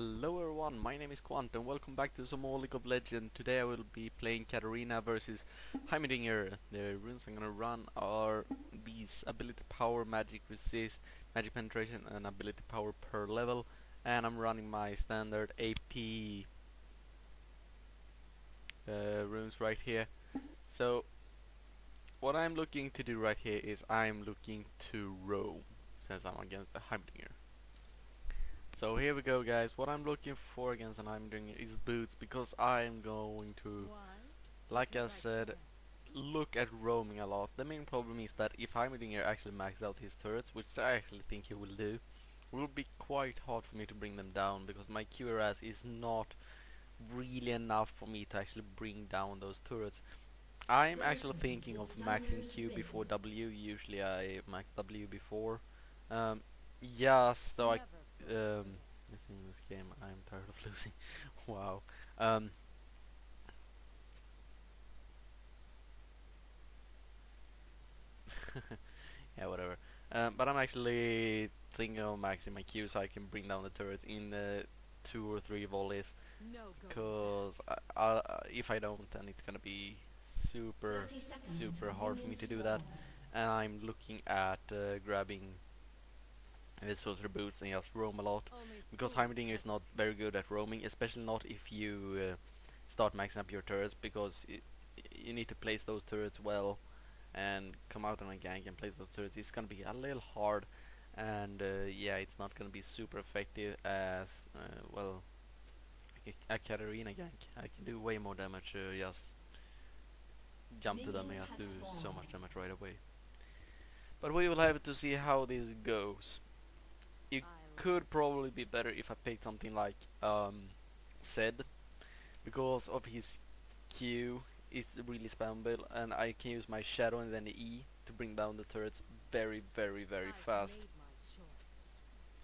Hello everyone, my name is Quant and welcome back to some more League of Legends. Today I will be playing Katarina versus Heimerdinger. The runes I'm gonna run are these: ability power, magic resist, magic penetration and ability power per level. And I'm running my standard AP runes right here. So what I'm looking to do right here is I'm looking to roam, since I'm against the Heimerdinger. So here we go, guys. What I'm looking for against an Heimerdinger is boots, because I'm going to, like I said, look at roaming a lot. The main problem is that if Heimerdinger actually maxes out his turrets, which I actually think he will do, it will be quite hard for me to bring them down, because my QRS is not really enough for me to actually bring down those turrets. I'm actually thinking of maxing Q before W. Usually I max W before. So I think this game I'm tired of losing. Wow. Yeah, whatever. But I'm actually thinking of maxing my Q so I can bring down the turrets in 2 or 3 volleys. Because if I don't, then it's gonna be super hard for me to do that. And I'm looking at grabbing this filter boots and just roam a lot, because Heimerdinger is not very good at roaming, especially not if you start maxing up your turrets, because you need to place those turrets well and come out on a gank and place those turrets. It's gonna be a little hard, and yeah, it's not gonna be super effective as well. A Katarina gank, I can do way more damage. Just jump to them and just do so much damage right away. But we will have to see how this goes. It could probably be better if I picked something like Zed, because of his Q is really spammable, and I can use my shadow and then the E to bring down the turrets very fast.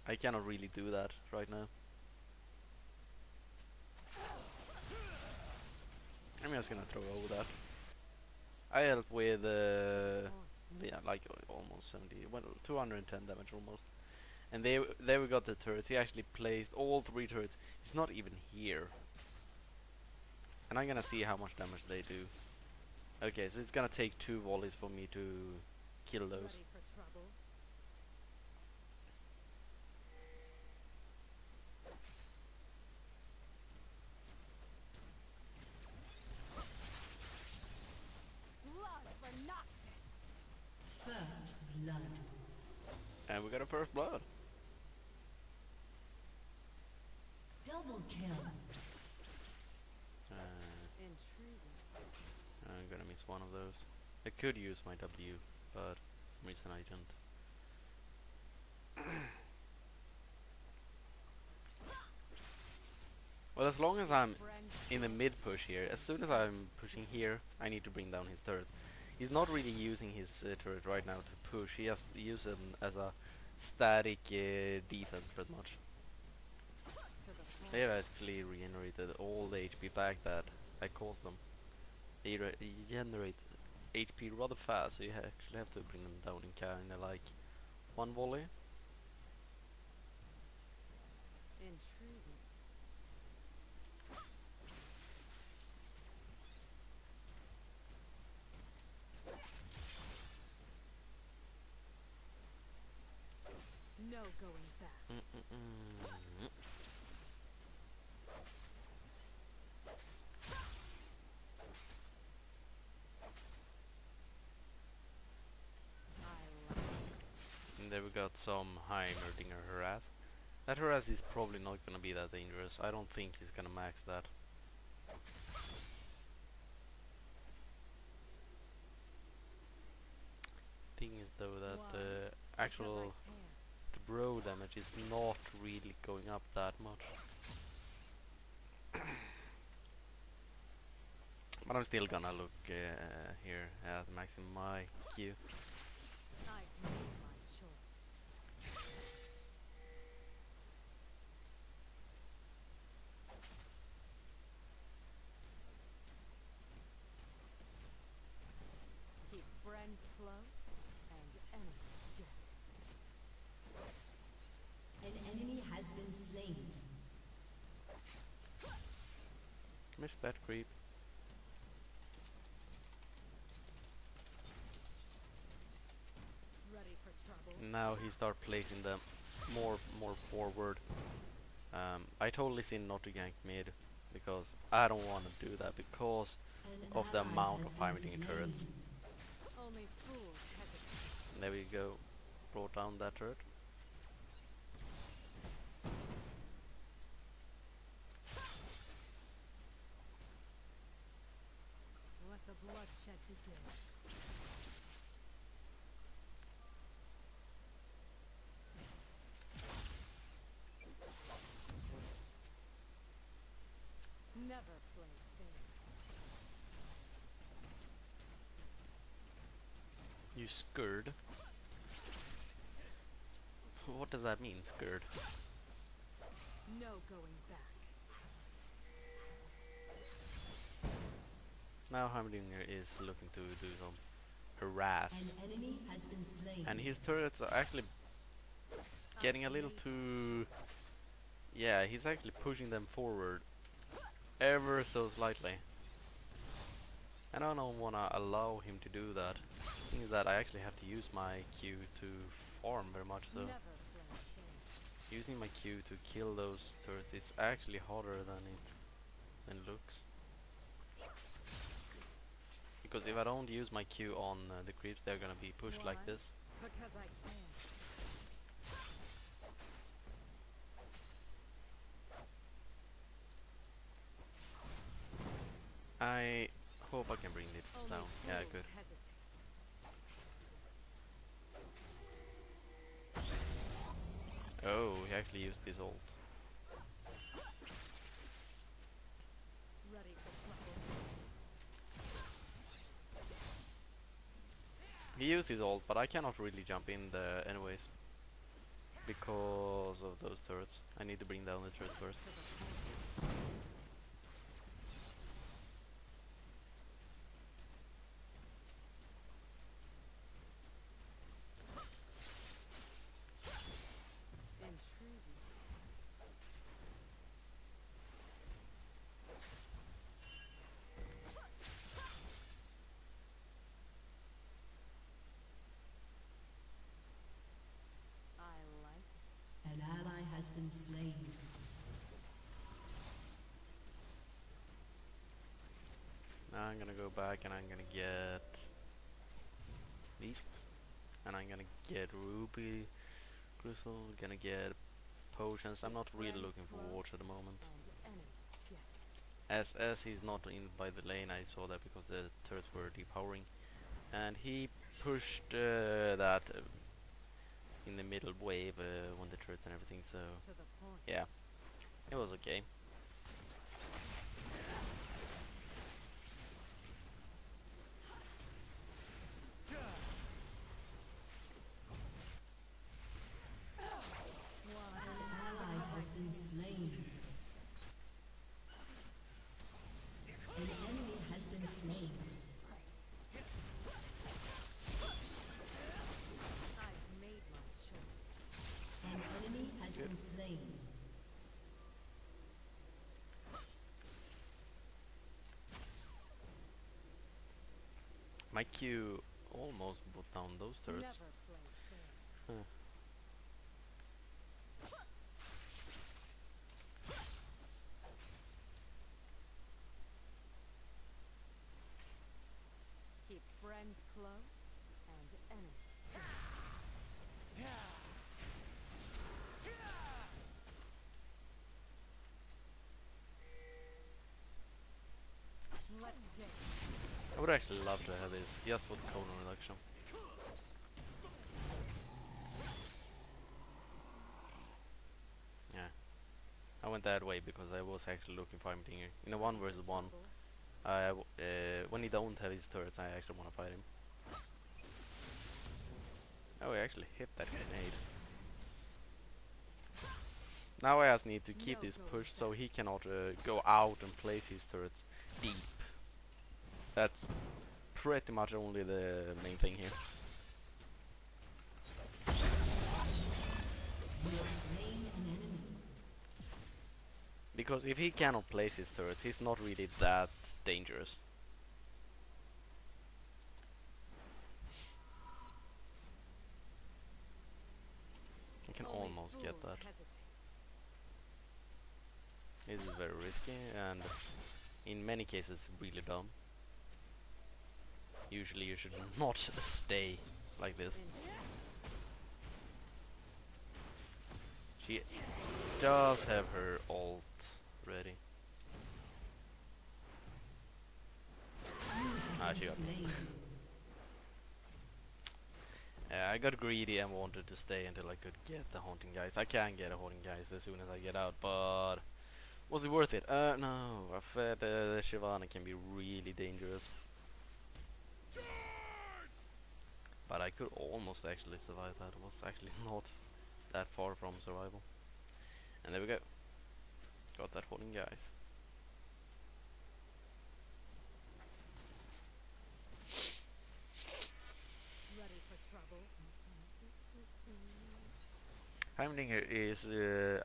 I cannot really do that right now. I'm just gonna throw over that. I help with yeah, like almost 70, well, 210 damage almost. And there we got the turrets. He actually placed all 3 turrets. He's not even here. And I'm gonna see how much damage they do. Okay, so it's gonna take 2 volleys for me to kill those. First blood. And we got a first blood. Double kill. I'm gonna miss one of those. I could use my W, but for some reason I didn't. Well, as long as I'm in the mid push here, as soon as I'm pushing here, I need to bring down his turret. He's not really using his turret right now to push. He just uses them as a static defense, pretty much. They have actually regenerated all the HP back that I caused them. They regenerate HP rather fast, so you actually have to bring them down in kinda like 1 volley. No going back. And there we got some Heimerdinger harass. That harass is probably not gonna be that dangerous. I don't think he's gonna max that. Thing is though that the actual bro damage is not really going up that much. But I'm still gonna look here at maxing my Q. I've made my choice. Keep friends close and enemies guessing. An enemy has been slain. Punish that creep. Ready for trouble. Now he start placing them more forward. I totally see not to gank mid because I don't want to do that because An of the ally amount has of been Heimerdinger turrets. slain. Only fools hesitate. There we go. Brought down that turret. Let the bloodshed begin. Never play fair. You scared? What does that mean, scared? No going back. Now Heimerdinger is looking to do some harass. An enemy has been slain. And his turrets are actually getting a little too... Yeah, he's actually pushing them forward ever so slightly. And I don't wanna allow him to do that. The thing is that I actually have to use my Q to farm very much, so Never play fair. using my Q to kill those turrets is actually harder than it looks. Because if I don't use my Q on the creeps, they're gonna be pushed like Why? this. Because I can. I hope I can bring it Only down. Yeah, fools good. hesitate. Oh, he actually used his ult. Ready for trouble. He used his ult, but I cannot really jump in there anyways. Because of those turrets. I need to bring down the turret first. To the point. Intriguing. I like it. An ally has been slain. Now I'm gonna go back and I'm gonna get these. And I'm gonna get ruby crystal, gonna get potions. I'm not really looking for wards at the moment. And enemies guessing. As he's not in by the lane, I saw that because the turrets were depowering. And he pushed that in the middle wave when the turrets and everything, so To the point. yeah, it was okay. Why? An ally has been slain. An enemy has been slain. I've made my choice. An enemy has been slain. My Q almost brought down those turrets. Never play fair. Huh. Keep friends close and enemies guessing. Let's dig. I would actually love to have this, just for the cooldown reduction. Yeah. I went that way because I was actually looking for Heimerdinger. In a 1 versus 1, when he don't have his turrets, I actually want to fight him. Oh, he actually hit that grenade. Now I just need to keep this push so he cannot go out and place his turrets deep. That's pretty much only the main thing here. You have slain an enemy. Because if he cannot place his turrets, he's not really that dangerous. I can Only almost get fools that. hesitate. This is very risky and in many cases really dumb. Usually you should not stay like this. She does have her ult ready. Ah, she got me. I got greedy and wanted to stay until I could get the haunting guys. I can get a haunting guys as soon as I get out, but was it worth it? No. The Shivana can be really dangerous. But I could almost actually survive that. It was actually not that far from survival. And there we go. Got that haunting guys. Ready for trouble? Heimerdinger is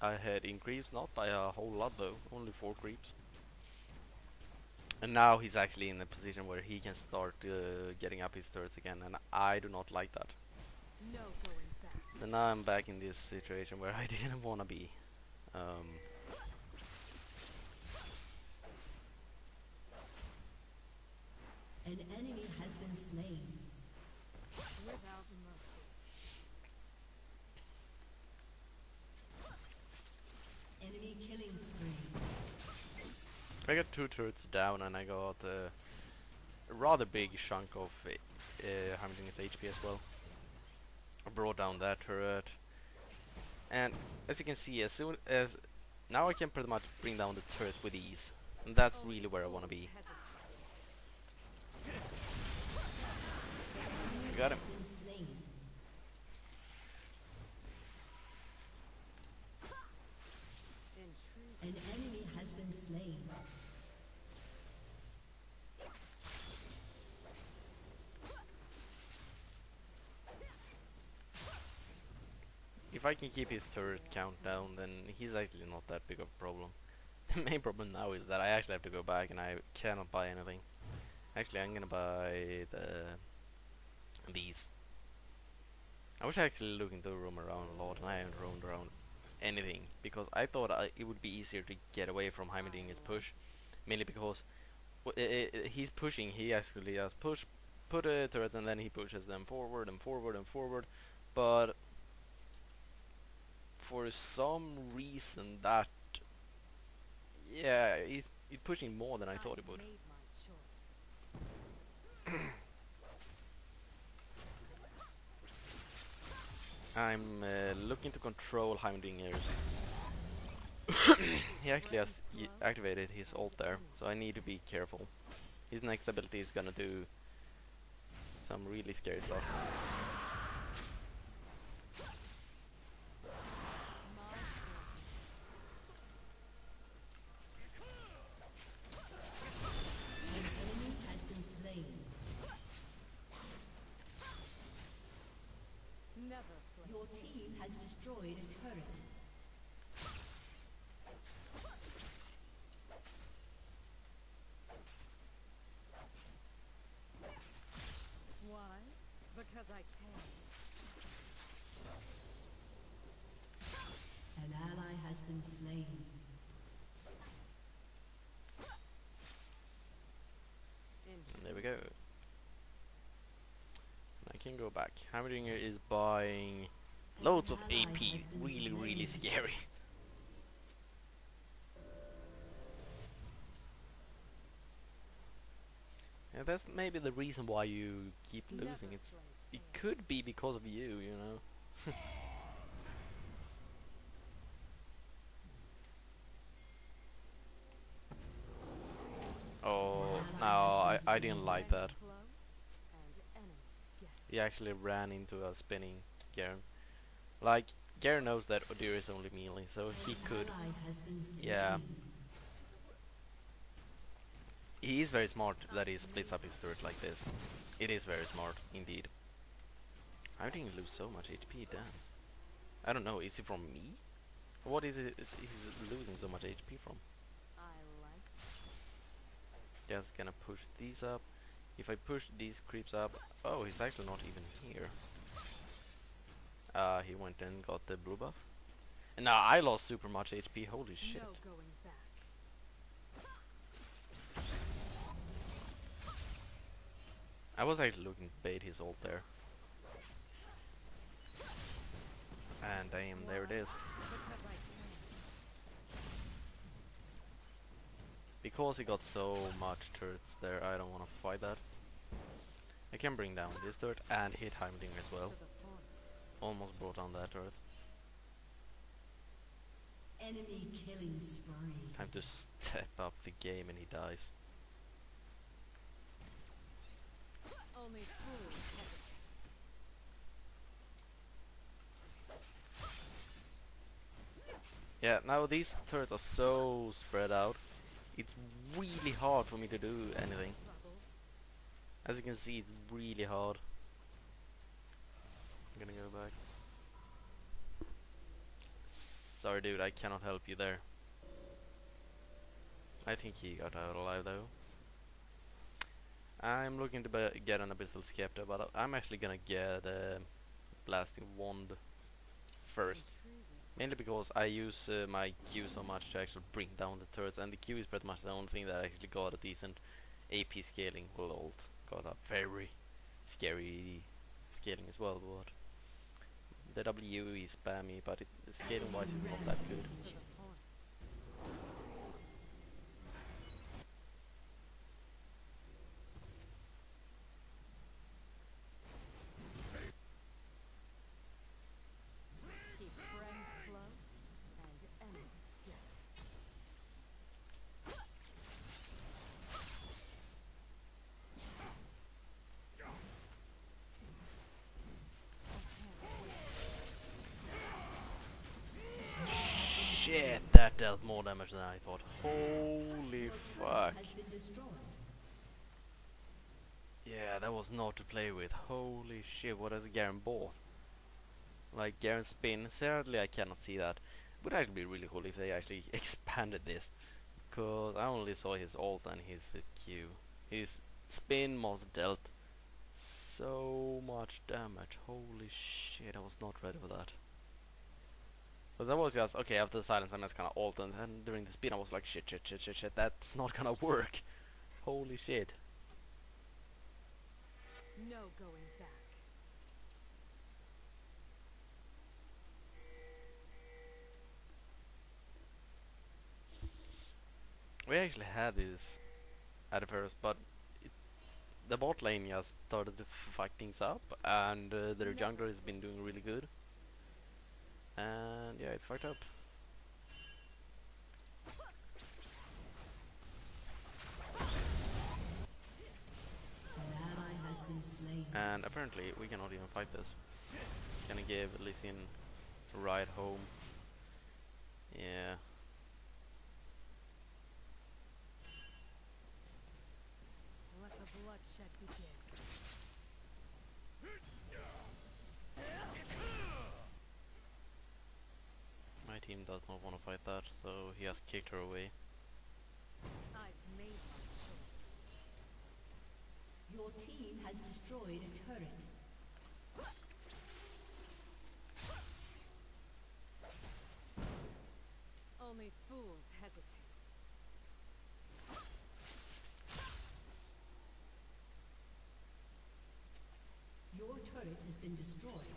ahead in creeps, not by a whole lot though, only 4 creeps. And now he's actually in a position where he can start getting up his turrets again, and I do not like that. No going back. So now I'm back in this situation where I didn't want to be. An enemy has been slain. Without mercy. Enemy killing spree. I got 2 turrets down and I got a rather big chunk of Heimerdinger's HP as well. I brought down that turret, and as you can see, as soon as now I can pretty much bring down the turret with ease, and that's really where I want to be. I got him. Been slain. Intrigue. An enemy has been slain. If I can keep his turret count down, then he's actually not that big of a problem. The main problem now is that I actually have to go back and I cannot buy anything. Actually, I'm gonna buy these. I was actually looking to roam around a lot, and I haven't roamed around anything because I thought it would be easier to get away from Heimerdinger's push, mainly because he's pushing. He actually just put turrets, and then he pushes them forward and forward and forward, but for some reason that he's pushing more than I thought he would. Made my choice. I'm looking to control Heimerdinger's. He actually has activated his ult there, so I need to be careful. His next ability is gonna do some really scary stuff. An enemy has been slain. Never flinch. Your team has destroyed a turret. Why? Because I can. An ally has been slain. And there we go. I can go back. Heimerdinger is buying loads of AP. Really scary. Yeah, that's maybe the reason why you keep losing. It could be because of you, you know. Oh, no, I didn't like that. He actually ran into a spinning Garen. Like, Garen knows that Odir is only melee, so he could. Ally has been slain. Yeah. He is very smart that he splits up his turret like this. It is very smart, indeed. I didn't lose so much HP, damn. I don't know, is it from me? What is it he's losing so much HP from? Just gonna push these up. If I push these creeps up, oh, he's actually not even here. He went and got the blue buff. And now I lost super much HP. Holy shit! No going back. I was actually looking to bait his ult there. And damn, there it is. Because I can. Because he got so much turrets there, I don't want to fight that. I can bring down this turret and hit Heimerdinger as well. To the point. Almost brought down that turret. Enemy killing spree. Time to step up the game and he dies. Only fools hesitate. Yeah, now these turrets are so spread out. It's really hard for me to do anything. Trouble. As you can see, it's really hard. I'm gonna go back. Sorry dude, I cannot help you there. I think he got out alive though. I'm looking to get an Abyssal Scepter, but I'm actually gonna get a Blasting Wand first. Intriguing. Mainly because I use my Q so much to actually bring down the turrets, and the Q is pretty much the only thing that actually got a decent AP scaling. Well, ult got a very scary scaling as well, but the W is spammy, but scaling wise it's not that good. To the point. Keep friends close and enemies guessing. Shit, that dealt more damage than I thought. Holy fuck. Has been destroyed. Yeah, that was not to play with. Holy shit, what has Garen bought? Like Garen's spin, sadly I cannot see that. Would actually be really cool if they actually expanded this. Because I only saw his ult and his Q. His spin must dealt so much damage. Holy shit, I was not ready for that. Because I was just, okay, after the silence I'm just gonna ult, and then during the spin I was like, shit, that's not gonna work. Holy shit. No going back. We actually had this at first, but the bot lane just started to fuck things up, and their jungler has been doing really good. And yeah, it fucked up. An ally has been slain. And apparently we cannot even fight this. Gonna give Lee Sin a ride home. Yeah. Let the bloodshed begin. My team does not want to fight that, so he has kicked her away. I've made my choice. Your team has destroyed a turret. Only fools hesitate. Your turret has been destroyed.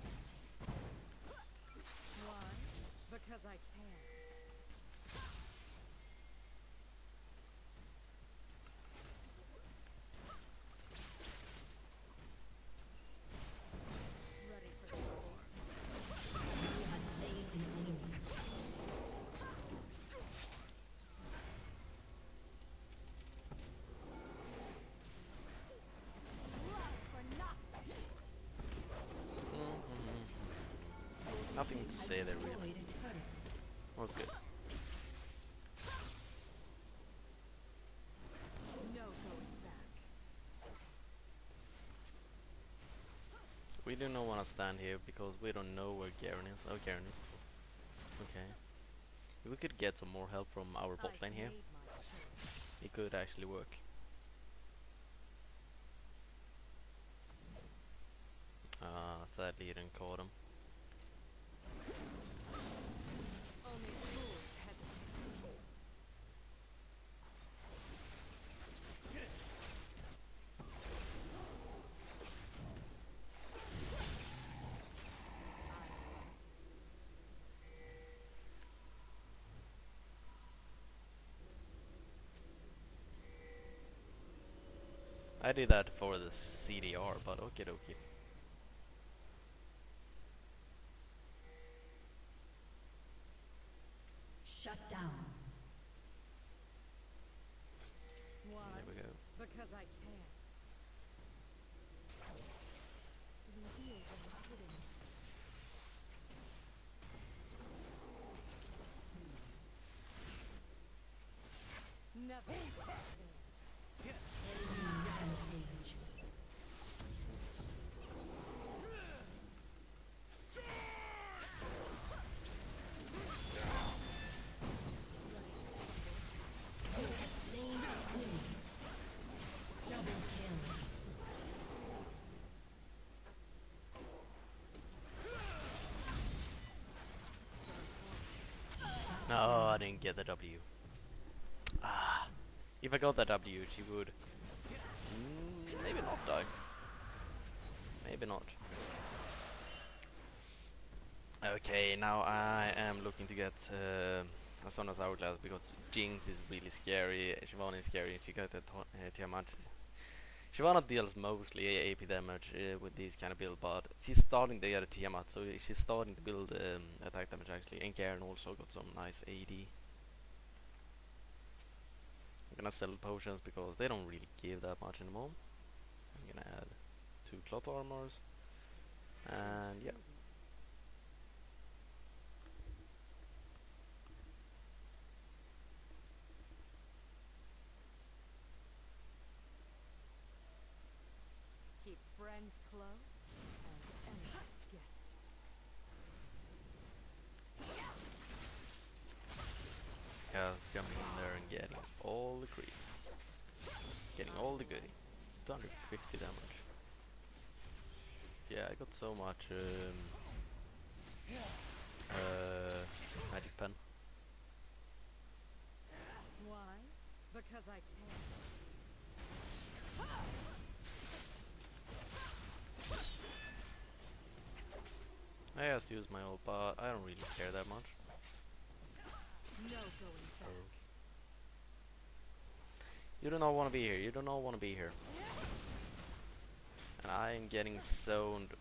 Why? Because I can. Ready for trouble. You have slain an enemy. Love for nothing. Nothing to say there really. Destroyed a turret. Was good. No going back. We do not want to stand here because we don't know where Garen is. Oh, Garen is. Okay. If we could get some more help from our bot I've lane here, made my choice. it could actually work. sadly you didn't caught him. Only fools hesitate. I did that for the CDR, but okie dokie. Shut down. Why? There we go. Because I can. Reveal what is hidden. Never. Rampage. You have slain an enemy. Double kill. No, I didn't get the W. Ah, if I got the W, she would maybe not die. Maybe not. Okay, now I am looking to get a Sona's Hourglass because Jinx is really scary, Shyvana is scary, and she got a Tiamat. Shyvana deals mostly AP damage with this kind of build, but she's starting to get a Tiamat, so she's starting to build attack damage actually, and Garen also got some nice AD. I'm gonna sell potions because they don't really give that much anymore. I'm gonna add 2 cloth armors, and yeah. Keep friends close and enemies guessing. Jumping in there and getting all the creeps. Getting all the goodie. 250 damage. Yeah, I got so much magic pen. Why? Because I can. I just use my ult, but I don't really care that much. No going back. You do not want to be here. You do not want to be here. And I am getting zoned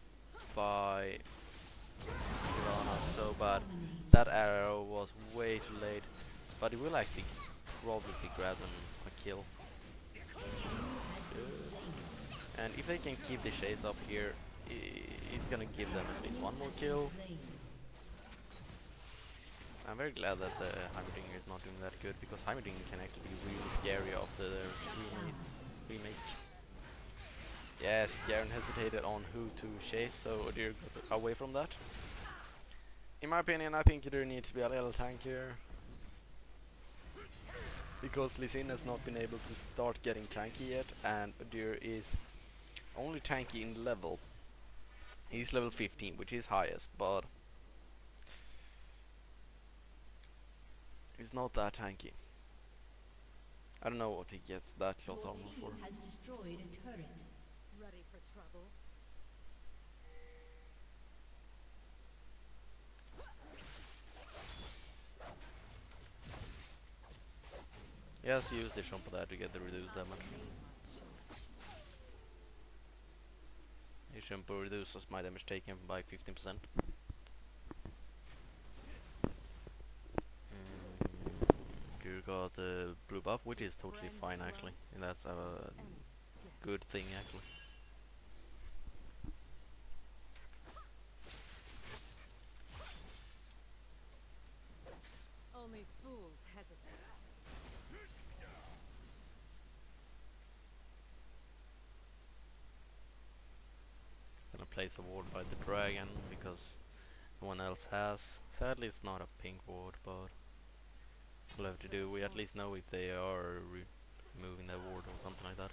by Shyvana so bad. That arrow was way too late, but it will actually probably grab them a kill. Good. And if they can keep the chase up here, it's gonna give them at least one more kill. I'm very glad that the Heimerdinger is not doing that good, because Heimerdinger can actually be really scary after the remake. Yes, Garen hesitated on who to chase, so Odir got away from that. In my opinion, I think you do need to be a little tankier, because Lee Sin has not been able to start getting tanky yet, and Odir is only tanky in level. He's level 15, which is highest, but he's not that tanky. I don't know what he gets that cloth Your armor team for. has destroyed a turret. Ready for trouble? He has to use the jump for that to get the reduced damage. His jump reduces my damage taken by 15%. You got the blue buff, which is totally fine actually, and that's a good thing actually. Only fools hesitate. Gonna place a ward by the dragon because no one else has. Sadly, it's not a pink ward, but we'll have to do. We at least know if they are removing that ward or something like that.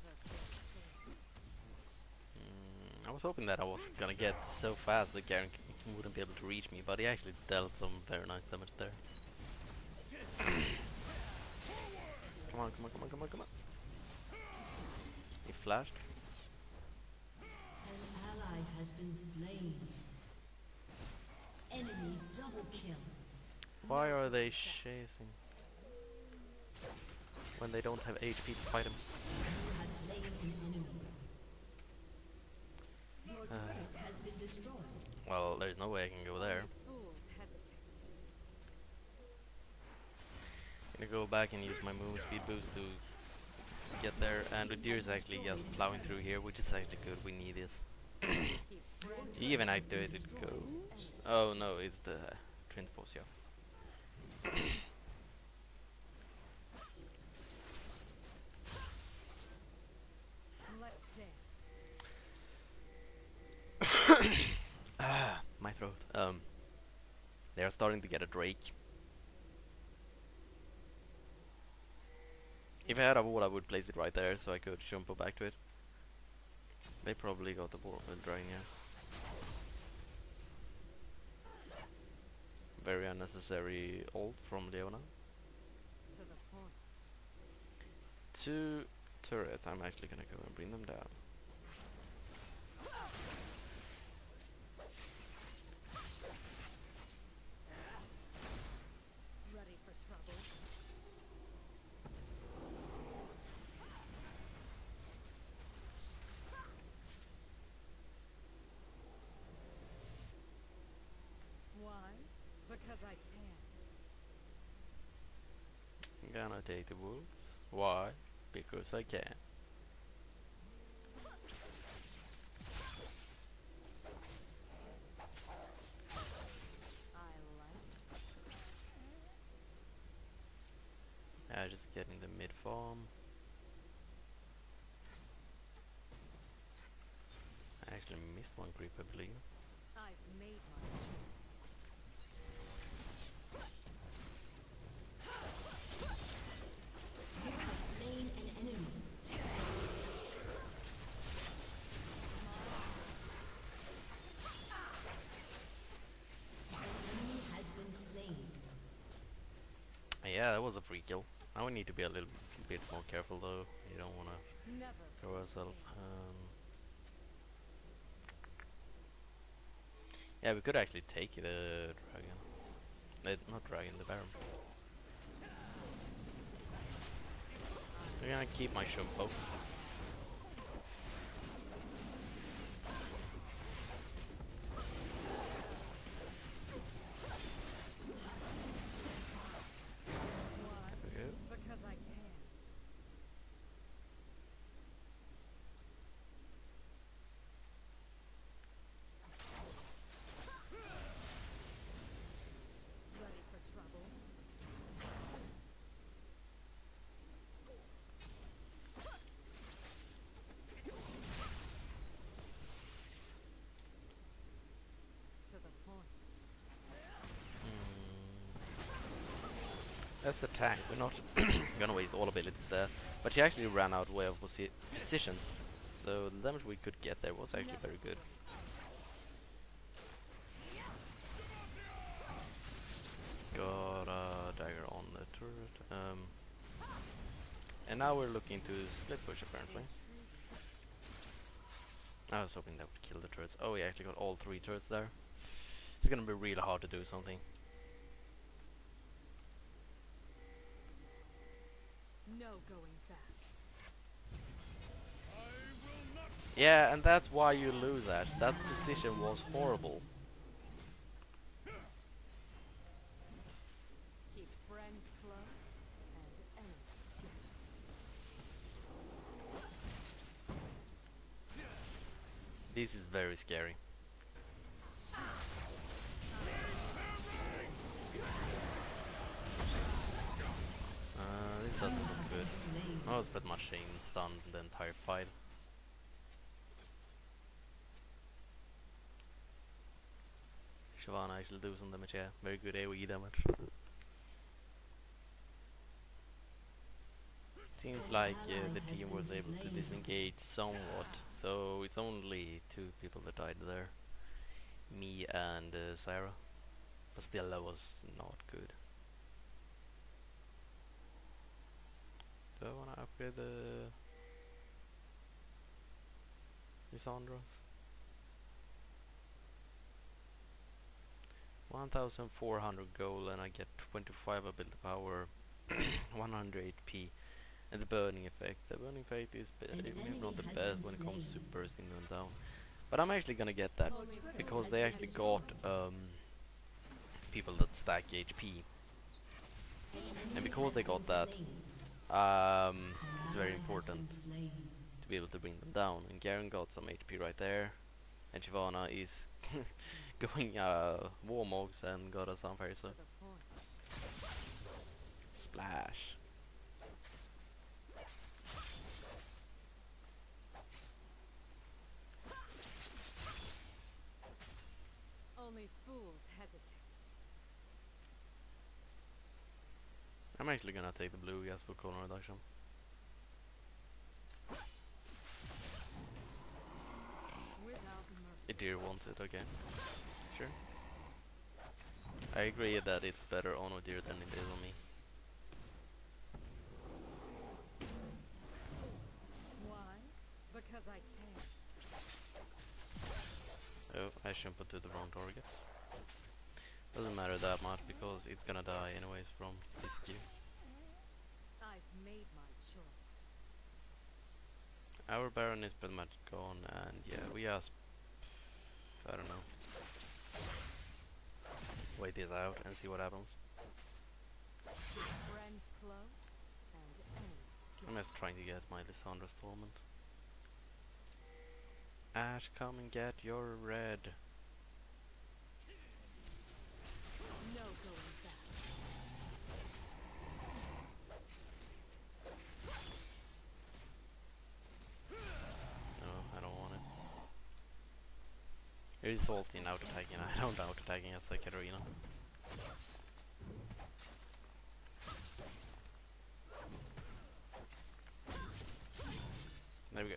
never feel safe. I was hoping that I was gonna get so fast that Garen wouldn't be able to reach me, but he actually dealt some very nice damage there. Come on, come on, come on, come on, come on. He flashed. An ally has been slain. Enemy double kill. Why are they chasing? When they don't have HP to fight him. You have slain an enemy. Your turret has been destroyed. Well, there's no way I can go there. Fools hesitate. Gonna go back and use my move speed boost to get there, and Udyr is actually just plowing through here, which is actually good. We need this. Keep friends He even activated Ghost. Oh no, it's the Twin Force, yeah. let's dance. Ah, my throat. They are starting to get a Drake. If I had a wall, I would place it right there, so I could jump back to it. They probably got the wall drain, yeah. Very unnecessary ult from Leona. To the point. 2 turrets, I'm actually gonna go and bring them down. Ready for trouble. Why? Because I can. I'm gonna take the wolves. Why? Because I can. I like. Just getting the mid farm. I actually missed one creep, I believe. I've made my choice. You have slain an enemy. An enemy has been slain. Yeah, that was a free kill. Now we need to be a little bit more careful though. You don't wanna Never throw feel ourselves. safe. Yeah, we could actually take the dragon. Not dragon, the baron. I'm gonna keep my Shumpo. Why? There we go. Because I can. Ready for trouble. To the point. That's the tank. We're not gonna waste all abilities there. But she actually ran out way of position. So the damage we could get there was actually very good. Got a dagger on the turret. And now we're looking to split push apparently. I was hoping that would kill the turrets. Oh, we actually got all 3 turrets there. It's gonna be really hard to do something. No going back. Yeah, and that's why you lose, Ash. That position was horrible. Keep friends close and enemies distant. This is very scary. This doesn't look good. I was pretty much stunned the entire fight. Shyvana actually do some damage, yeah. Very good AoE damage. Seems An like ally the has team been was able to slain. disengage somewhat, so it's only two people that died there. Me and Sarah. But still that was not good. Do I wanna upgrade the Lissandros? 1400 gold and I get 25 ability power, 100 HP, and the burning effect. The burning effect is maybe Enemy not the has best been when it comes to slain. bursting them down. But I'm actually gonna get that because Has they been actually got destroyed. people that stack HP, and Enemy because has they been got that, slain. it's An very ally has important been slain. to be able to bring them down. And Garen got some HP right there, and Shyvana is going Warmogs and got a Sunfire, so To the point. splash. Only fools hesitate. I'm actually gonna take the blue gas for color reduction. Without mercy. Deer wants it, okay. Sure. I agree that it's better on Deer than it is on me. Why? Because I can. Oh, I shouldn't to the wrong target. Doesn't matter that much because it's gonna die anyways from this Q. I've made my choice. Our Baron is pretty much gone, and yeah, we just, I don't know, wait this out and see what happens. Friends close and enemies I'm just trying to get my Lissandra Stormont. Ash, come and get your red. no going back. No, I don't want it. He's salty and out attacking. I don't out attacking as a Katarina. There we go.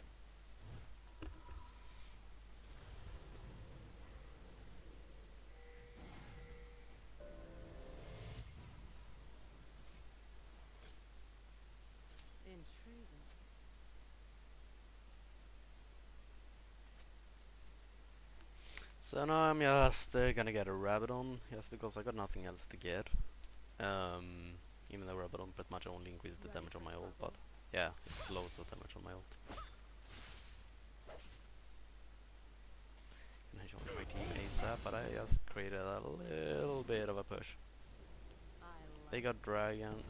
Intriguing. So now I'm just gonna get a Rabadon, just because I got nothing else to get. Even though Rabadon pretty much only increases the damage on my ult, but yeah, it's loads of damage on my ult. Can I join my team ASAP? But I just created a little bit of a push. I They like got Dragon.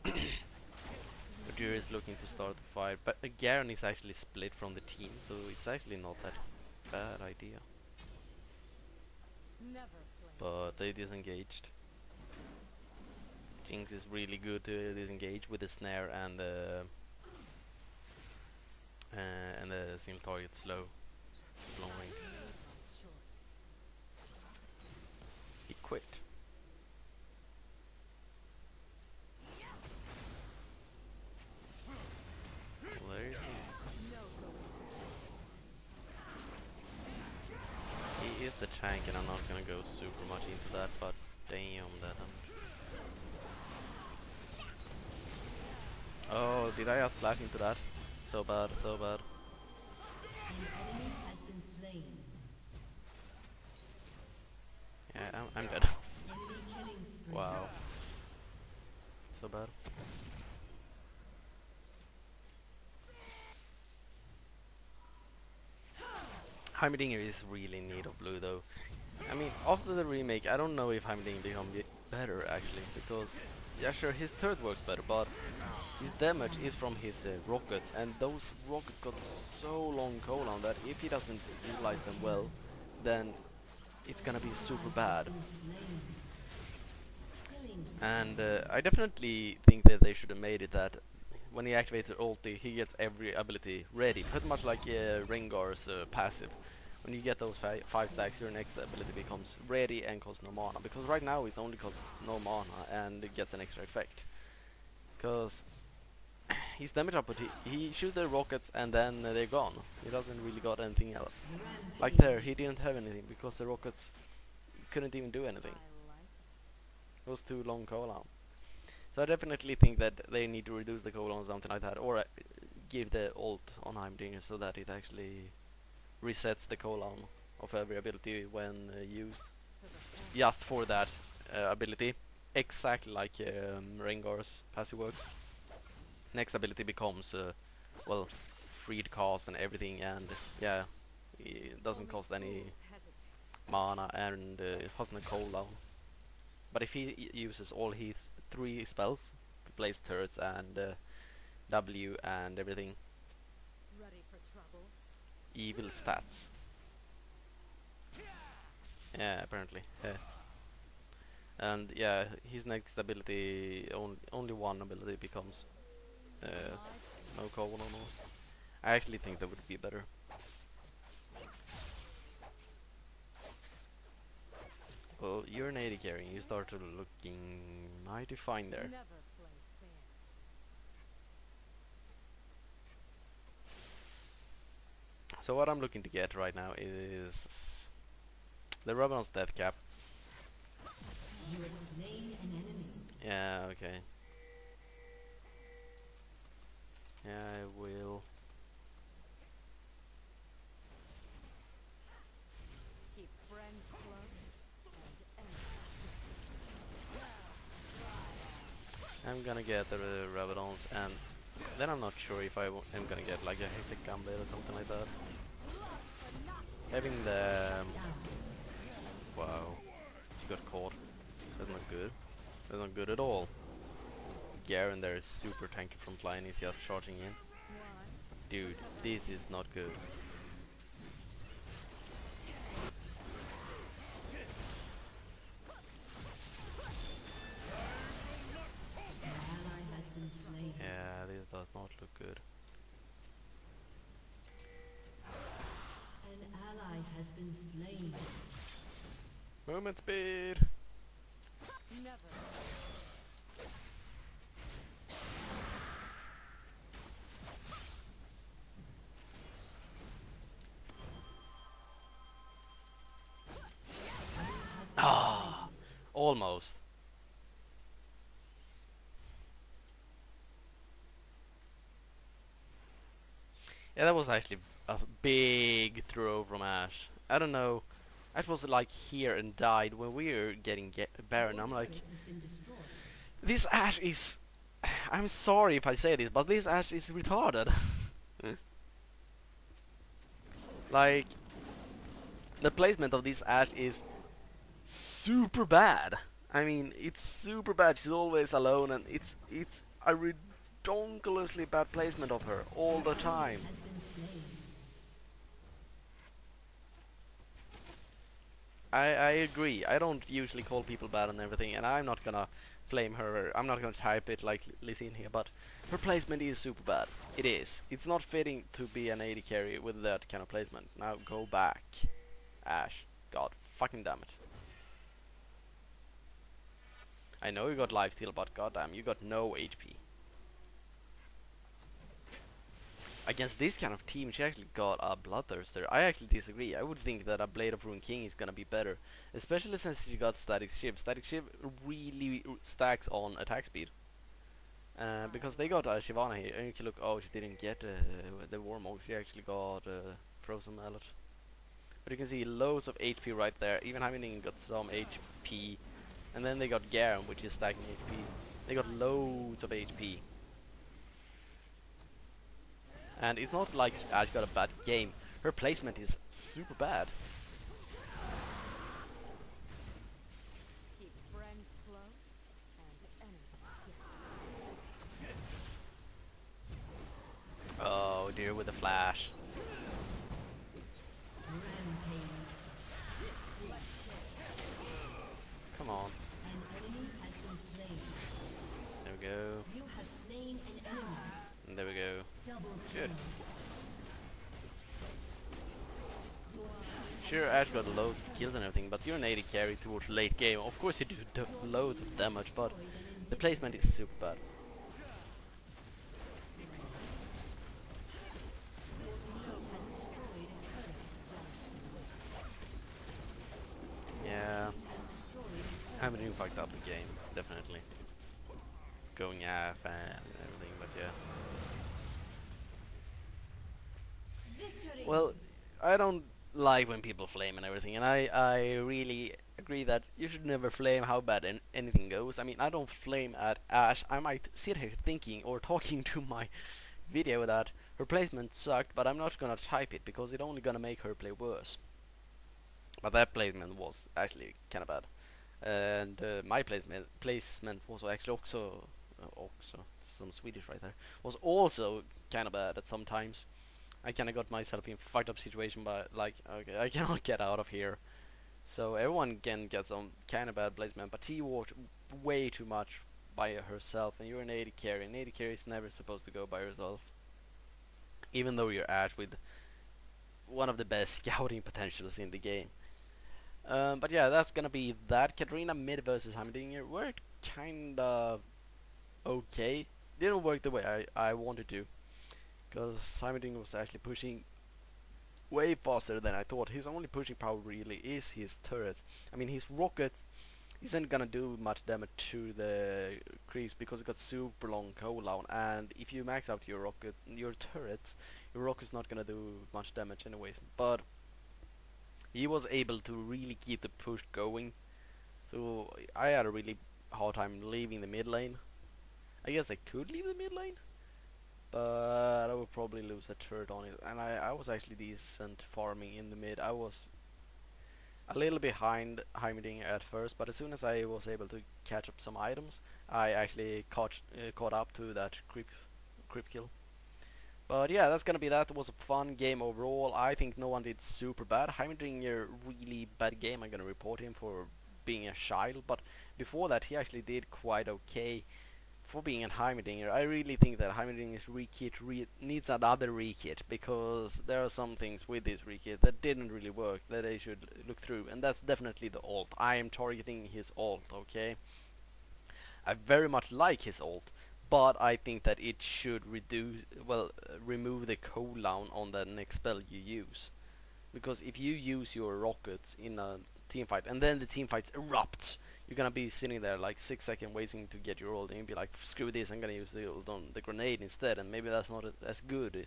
Udyr is looking to start the fight, but Garen is actually split from the team, so it's actually not that bad idea. never play. But they disengaged. Jinx is really good to disengage with the snare and the single target slow, long range. Made my choice. He quit. Well, there you go. No going He is the tank, and I'm not gonna go super much into that. But damn that. Oh, did I just flash into that? So bad, so bad. An enemy has been slain. Yeah, I'm dead. Enemy killing spree. Wow. So bad. Heimerdinger is really in need of blue though. I mean, after the remake, I don't know if Heimerdinger become better actually, because yeah, sure, his turret works better, but his damage is from his rockets, and those rockets got so long cooldown that if he doesn't utilize them well, then it's gonna be super bad. Been slain. Killing spree. And I definitely think that they should have made it that when he activates the ulti, he gets every ability ready, pretty much like Rengar's passive. When you get those 5 stacks, your next ability becomes ready and costs no mana. Because right now it only costs no mana and it gets an extra effect. Because his damage output, he shoots the rockets and then they're gone. He doesn't really got anything else. Like there, he didn't have anything because the rockets couldn't even do anything. I like It was too long cooldown. So I definitely think that they need to reduce the cooldown or something like that, or give the ult on Heimerdinger so that it actually resets the cooldown of every ability when used to the point. just for that ability, exactly like Rengar's passive works. Next ability becomes well, free to cast and everything, and yeah, it doesn't Only cost any fools hesitate. mana and it hasn't a cooldown. But if he uses all his 3 spells, place turrets and W and everything, Ready for trouble. evil stats. Yeah, apparently. Yeah. And yeah, his next ability, only one ability becomes no cooldown no more. I actually think that would be better. Well, you're an AD carry and you start looking mighty fine there. Never play fair. So what I'm looking to get right now is the Ravenous Death Cap. You have slain an enemy. Yeah, okay. Yeah, I will. Keep friends close and enemies I'm gonna get the Ravenous, and then I'm not sure if am gonna get like a Hectic Gunblade or something like that. Having the wow, she got caught. That's not good. That's not good at all. Garen there is super tanky front line. He's just charging in. Why? Dude, this is not good. An ally has been slain. Yeah, this does not look good. An ally has been slain. Movement speed. Never. Ah, almost. Yeah, that was actually a big throw from Ash. I don't know. Ash was like here and died when we were getting Baron. I'm like, Turret has been destroyed. this Ash is. I'm sorry if I say this, but this Ash is retarded. Like, the placement of this Ash is super bad. I mean, it's super bad. She's always alone, and it's a redonkulously bad placement of her all the time. Has been slain. I agree. I don't usually call people bad and everything, and I'm not gonna flame her. I'm not gonna type it like Lizzie in here, but her placement is super bad. It is. It's not fitting to be an AD carry with that kind of placement. Now go back, Ash. God fucking damn it. I know you got lifesteal, but goddamn, you got no HP. Against this kind of team, she actually got a Bloodthirster. I actually disagree. I would think that a Blade of Ruin King is gonna be better, especially since she got Static Shiv. Static Shiv really stacks on attack speed. Because they got Shyvana here, and you can look. Oh, she didn't get the Warmog. She actually got Frozen Mallet. But you can see loads of HP right there. Even Heimerdinger got some HP, and then they got Garen, which is stacking HP. They got loads of HP. And it's not like Ash got a bad game. Her placement is super bad. Keep friends close and enemies guessing. Oh dear, with the flash. Rampage. Come on. An enemy has been slain. There we go. You have slain an enemy. And there we go. Double Good. kill. Sure, Ash got loads of kills and everything, but you're an AD carry towards late game. Of course you do loads of damage, but the placement is super bad. Heimerdinger fucked up the game, definitely. Going half and everything, but yeah. Well, I don't like when people flame and everything, and I really agree that you should never flame how bad anything goes. I mean, I don't flame at Ash. I might sit here thinking or talking to my video that her placement sucked, but I'm not gonna type it because it's only gonna make her play worse. But that placement was actually kind of bad, and my placement was actually also some Swedish right there, was also kind of bad at some times. I kind of got myself in fucked up situation, but like, okay, I cannot get out of here. So everyone can get some kind of bad placement, but she walked way too much by herself, and you're an AD carry. An AD carry is never supposed to go by herself, even though you're Ash with one of the best scouting potentials in the game. But yeah, that's gonna be that. Katarina mid versus Heimerdinger worked kinda okay. Didn't work the way I wanted to, because Heimerdinger was actually pushing way faster than I thought. His only pushing power really is his turret. I mean, his rocket isn't gonna do much damage to the creeps because it got super long cooldown, and if you max out your turrets, your rocket's not gonna do much damage anyways. But he was able to really keep the push going, so I had a really hard time leaving the mid lane. I guess I could leave the mid lane, but I would probably lose a turret on it, and I was actually decent farming in the mid. I was a little behind Heimerdinger at first, but as soon as I was able to catch up some items, I actually caught up to that creep kill. But yeah, that's gonna be that. It was a fun game overall. I think no one did super bad. Heimerdinger, really bad game. I'm gonna report him for being a child, but before that he actually did quite okay for being a Heimerdinger. I really think that Heimerdinger's rekit needs another rekit, because there are some things with this rekit that didn't really work that they should look through, and that's definitely the ult. I am targeting his ult, okay? I very much like his ult, but I think that it should remove the cooldown on the next spell you use. Because if you use your rockets in a team fight and then the team fight erupts, you're gonna be sitting there like 6 seconds waiting to get your ult, and you'll be like, screw this, I'm gonna use the ult on the grenade instead, and maybe that's not as good.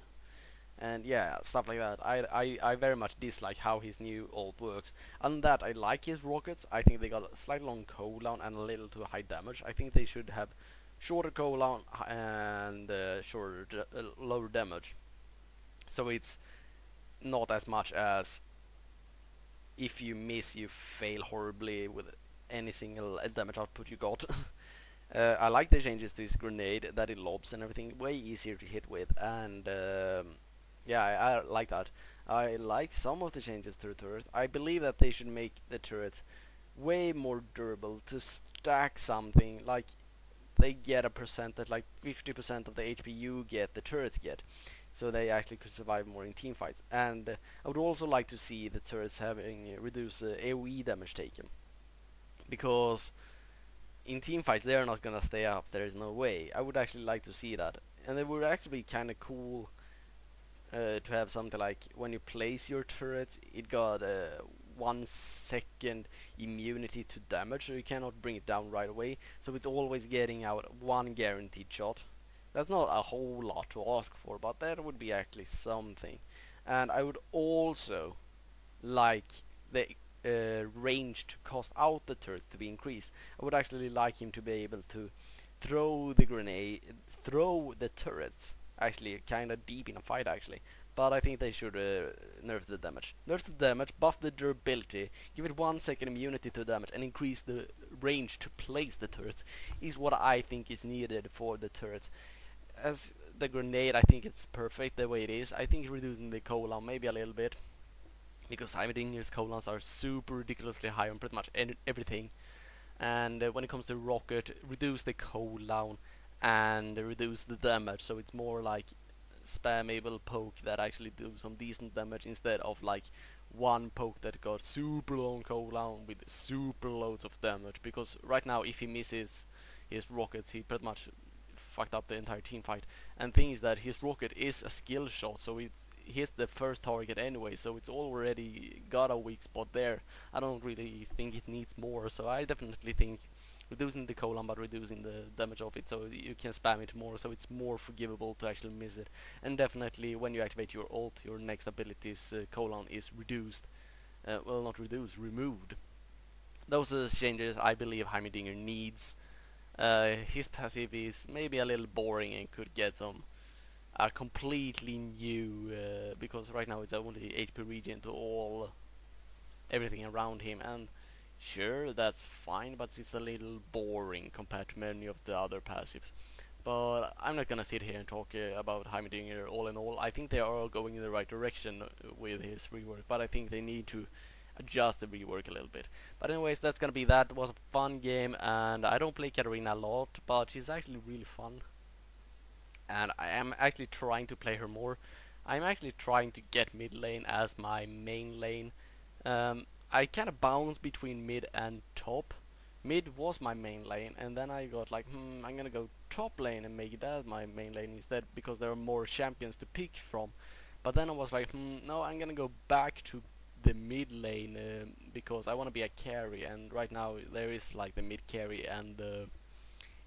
And yeah, stuff like that. I very much dislike how his new ult works. Other than that, I like his rockets. I think they got a slightly long cooldown and a little too high damage. I think they should have shorter cooldown and lower damage. So it's not as much as if you miss, you fail horribly with any single damage output you got. I like the changes to his grenade, that it lobs and everything, way easier to hit with, and yeah, I like that. I like some of the changes to the turret. I believe that they should make the turret way more durable, to stack something, like they get a percentage, like 50% of the HP you get, the turrets get, so they actually could survive more in team fights. And I would also like to see the turrets having reduced AoE damage taken, because in team fights they're not gonna stay up, there is no way. I would actually like to see that, and it would actually be kinda cool to have something like when you place your turret, it got 1 second immunity to damage, so you cannot bring it down right away, so it's always getting out 1 guaranteed shot. That's not a whole lot to ask for, but that would be actually something. And I would also like the range to cost out the turrets to be increased. I would actually like him to be able to throw the turrets actually kind of deep in a fight actually. But I think they should nerf the damage. Nerf the damage, buff the durability, give it 1 second immunity to damage, and increase the range to place the turrets is what I think is needed for the turrets. As the grenade, I think it's perfect the way it is. I think reducing the cooldown maybe a little bit, because Heimerdinger's cooldowns are super ridiculously high on pretty much everything. And when it comes to rocket, reduce the cooldown and reduce the damage, so it's more like spammable poke that actually do some decent damage, instead of like one poke that got super long cooldown with super loads of damage. Because right now if he misses his rockets, he pretty much fucked up the entire team fight. And thing is that his rocket is a skill shot, so he's the first target anyway, so it's already got a weak spot there. I don't really think it needs more, so I definitely think reducing the cooldown but reducing the damage of it, so you can spam it more, so it's more forgivable to actually miss it. And definitely when you activate your ult, your next ability's cooldown is reduced. Well, not reduced, removed. Those are the changes I believe Heimerdinger needs. His passive is maybe a little boring and could get some completely new, because right now it's only HP regen to all everything around him, and sure, that's fine, but it's a little boring compared to many of the other passives. But I'm not gonna sit here and talk about Heimerdinger all in all. I think they are all going in the right direction with his rework, but I think they need to adjust the rework a little bit. But anyways, that's gonna be that. It was a fun game, and I don't play Katarina a lot, but she's actually really fun. And I am actually trying to play her more. I'm actually trying to get mid lane as my main lane. I kind of bounce between mid and top. Mid was my main lane, and then I got like, I'm gonna go top lane and make that my main lane instead, because there are more champions to pick from. But then I was like, no, I'm gonna go back to the mid lane, because I want to be a carry, and right now there is like the mid carry and the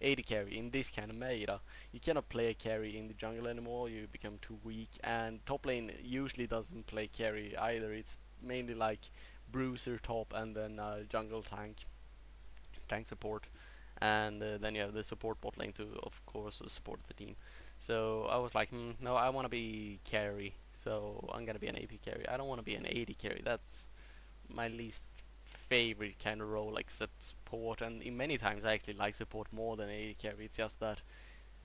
AD carry in this kind of meta. You cannot play a carry in the jungle anymore, you become too weak, and top lane usually doesn't play carry either. It's mainly like bruiser top and then jungle tank support, and then you have the support bot lane to of course support the team. So I was like, no, I want to be carry, so I'm gonna be an AP carry. I don't want to be an AD carry. That's my least favorite kind of role, except support, and in many times I actually like support more than AD carry. It's just that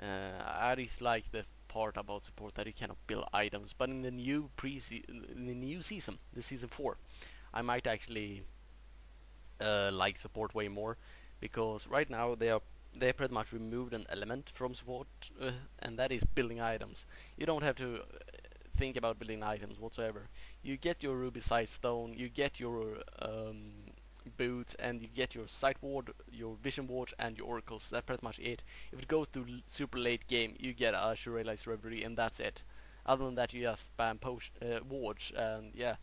I dislike the part about support that you cannot build items. But in the new season, the season 4, I might actually like support way more, because right now they pretty much removed an element from support, and that is building items. You don't have to think about building items whatsoever. You get your ruby sight stone, you get your boots, and you get your sight ward, your vision ward, and your oracles. That's pretty much it. If it goes to super late game, you get a Shurelai's Reverie, and that's it. Other than that, you just spam wards, and yeah.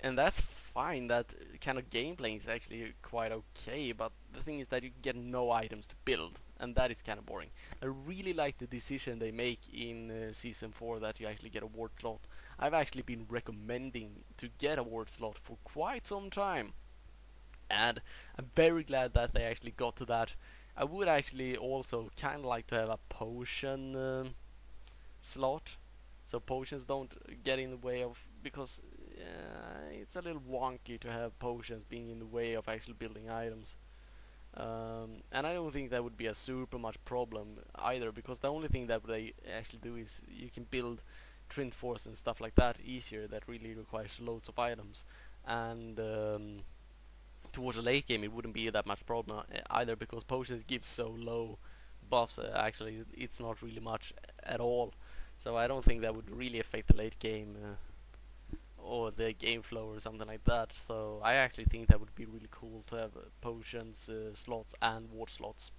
And that's fine. That kind of gameplay is actually quite okay, but the thing is that you get no items to build, and that is kind of boring. I really like the decision they make in season 4 that you actually get a ward slot. I've actually been recommending to get a ward slot for quite some time, and I'm very glad that they actually got to that. I would actually also kind of like to have a potion slot, so potions don't get in the way of, because it's a little wonky to have potions being in the way of actually building items. And I don't think that would be a super much problem either, because the only thing that they actually do is you can build Trint Force and stuff like that easier, that really requires loads of items. And towards the late game it wouldn't be that much problem either, because potions give so low buffs, actually it's not really much at all. So I don't think that would really affect the late game or the game flow or something like that. So I actually think that would be really cool to have potions slots and ward slots.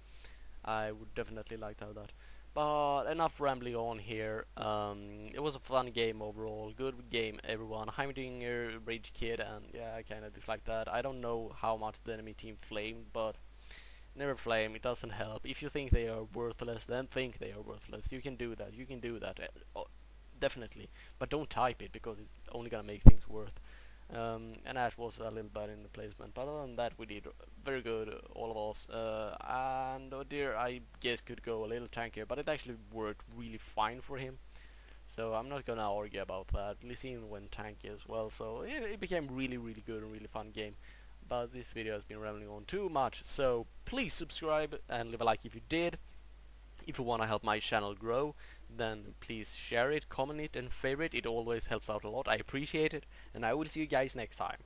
I would definitely like to have that. But enough rambling on here. It was a fun game overall. Good game, everyone. Heimerdinger, Rage Kid, and yeah, I kinda dislike that. I don't know how much the enemy team flamed, but never flame, it doesn't help. If you think they are worthless, then think they are worthless. You can do that, definitely. But don't type it, because it's only gonna make things worse. And Ash was a little bad in the placement, but other than that we did very good, all of us. And oh dear, I guess could go a little tankier, but it actually worked really fine for him. So I'm not gonna argue about that. Lysine went tanky as well, so it became really good and really fun game. But this video has been rambling on too much, so please subscribe and leave a like if you did. If you want to help my channel grow, then please share it, comment it, and favorite. It always helps out a lot. I appreciate it, and I will see you guys next time.